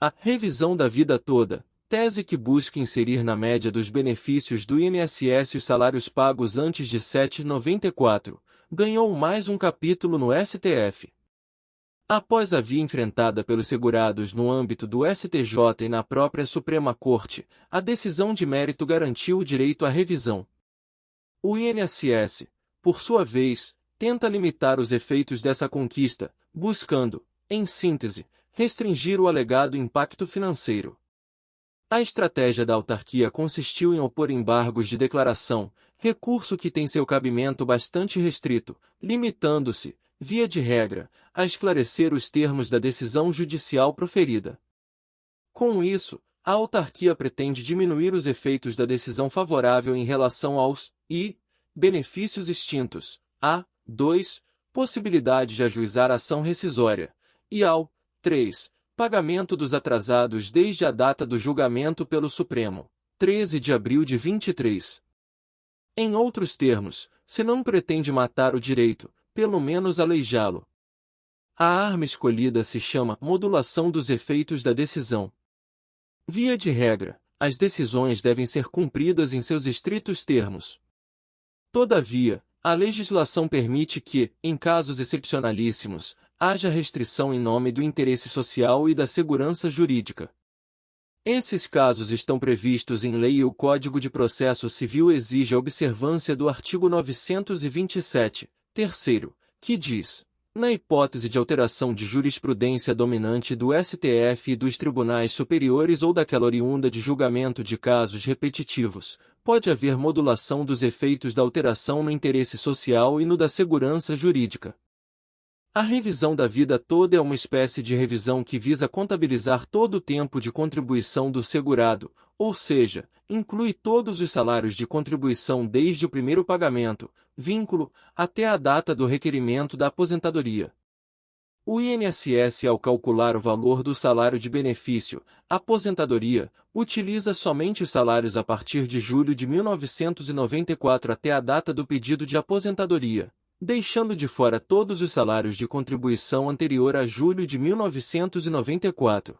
A revisão da vida toda, tese que busca inserir na média dos benefícios do INSS os salários pagos antes de 7/94, ganhou mais um capítulo no STF. Após a via enfrentada pelos segurados no âmbito do STJ e na própria Suprema Corte, a decisão de mérito garantiu o direito à revisão. O INSS, por sua vez, tenta limitar os efeitos dessa conquista, buscando, em síntese, restringir o alegado impacto financeiro. A estratégia da autarquia consistiu em opor embargos de declaração, recurso que tem seu cabimento bastante restrito, limitando-se, via de regra, a esclarecer os termos da decisão judicial proferida. Com isso, a autarquia pretende diminuir os efeitos da decisão favorável em relação aos benefícios extintos, a 2, possibilidade de ajuizar ação rescisória, e ao 3, pagamento dos atrasados desde a data do julgamento pelo Supremo, 13 de abril de 23. Em outros termos, se não pretende matar o direito, pelo menos aleijá-lo. A arma escolhida se chama modulação dos efeitos da decisão. Via de regra, as decisões devem ser cumpridas em seus estritos termos. Todavia, a legislação permite que, em casos excepcionalíssimos, haja restrição em nome do interesse social e da segurança jurídica. Esses casos estão previstos em lei e o Código de Processo Civil exige a observância do artigo 927, terceiro, que diz: na hipótese de alteração de jurisprudência dominante do STF e dos tribunais superiores ou daquela oriunda de julgamento de casos repetitivos, pode haver modulação dos efeitos da alteração no interesse social e no da segurança jurídica. A revisão da vida toda é uma espécie de revisão que visa contabilizar todo o tempo de contribuição do segurado, ou seja, inclui todos os salários de contribuição desde o primeiro pagamento, vínculo, até a data do requerimento da aposentadoria. O INSS, ao calcular o valor do salário de benefício, aposentadoria, utiliza somente os salários a partir de julho de 1994 até a data do pedido de aposentadoria, deixando de fora todos os salários de contribuição anterior a julho de 1994.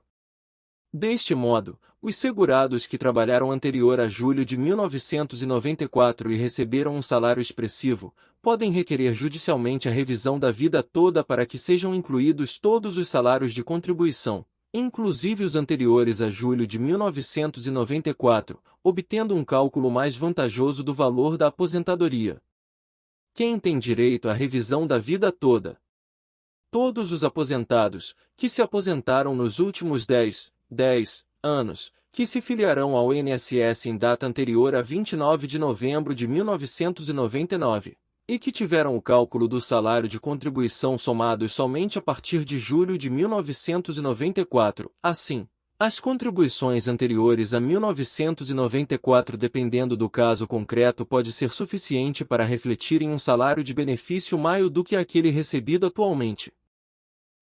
Deste modo, os segurados que trabalharam anterior a julho de 1994 e receberam um salário expressivo, podem requerer judicialmente a revisão da vida toda para que sejam incluídos todos os salários de contribuição, inclusive os anteriores a julho de 1994, obtendo um cálculo mais vantajoso do valor da aposentadoria. Quem tem direito à revisão da vida toda? Todos os aposentados, que se aposentaram nos últimos 10 anos, que se filiarão ao INSS em data anterior a 29 de novembro de 1999, e que tiveram o cálculo do salário de contribuição somados somente a partir de julho de 1994, assim, as contribuições anteriores a 1994, dependendo do caso concreto, pode ser suficiente para refletir em um salário de benefício maior do que aquele recebido atualmente.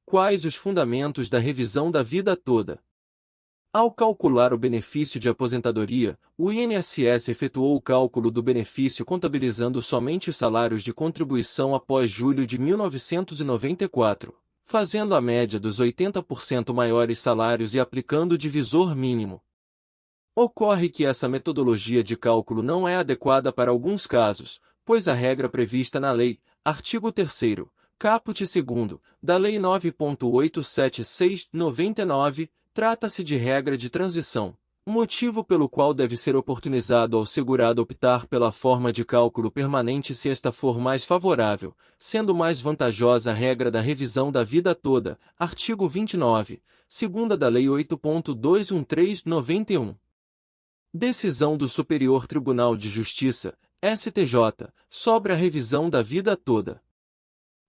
Quais os fundamentos da revisão da vida toda? Ao calcular o benefício de aposentadoria, o INSS efetuou o cálculo do benefício contabilizando somente os salários de contribuição após julho de 1994. Fazendo a média dos 80% maiores salários e aplicando o divisor mínimo. Ocorre que essa metodologia de cálculo não é adequada para alguns casos, pois a regra prevista na Lei, artigo 3º, caput 2º, da Lei 9.876/99, trata-se de regra de transição, motivo pelo qual deve ser oportunizado ao segurado optar pela forma de cálculo permanente se esta for mais favorável, sendo mais vantajosa a regra da revisão da vida toda, artigo 29, segunda da Lei 8.213/91. Decisão do Superior Tribunal de Justiça, STJ, sobre a revisão da vida toda.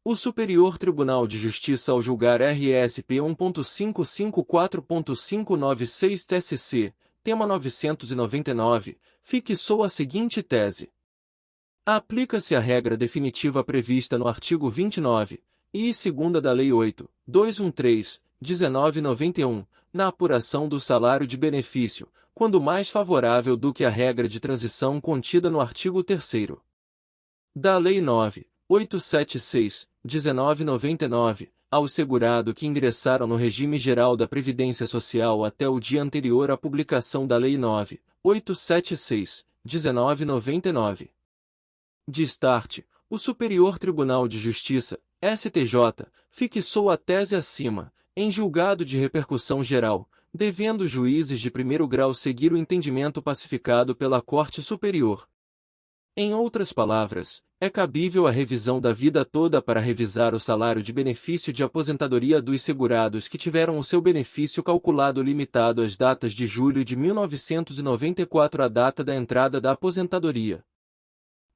O Superior Tribunal de Justiça, ao julgar RSP 1.554.596 TSC, tema 999, fixou a seguinte tese. Aplica-se a regra definitiva prevista no artigo 29, e segunda da Lei 8.213/1991, na apuração do salário de benefício, quando mais favorável do que a regra de transição contida no artigo 3º da Lei 9.876/1999, ao segurado que ingressaram no regime geral da Previdência Social até o dia anterior à publicação da Lei 9.876, 1999. De start, o Superior Tribunal de Justiça, STJ, fixou a tese acima, em julgado de repercussão geral, devendo os juízes de primeiro grau seguir o entendimento pacificado pela Corte Superior. Em outras palavras, é cabível a revisão da vida toda para revisar o salário de benefício de aposentadoria dos segurados que tiveram o seu benefício calculado limitado às datas de julho de 1994 à data da entrada da aposentadoria.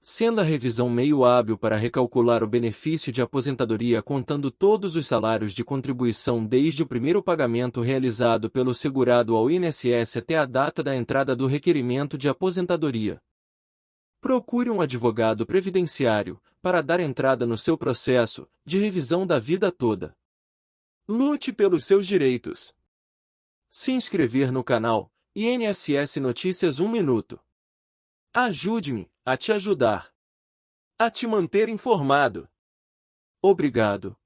Sendo a revisão meio hábil para recalcular o benefício de aposentadoria contando todos os salários de contribuição desde o primeiro pagamento realizado pelo segurado ao INSS até a data da entrada do requerimento de aposentadoria. Procure um advogado previdenciário para dar entrada no seu processo de revisão da vida toda. Lute pelos seus direitos. Se inscrever no canal INSS Notícias 1 Minuto. Ajude-me a te ajudar. A te manter informado. Obrigado.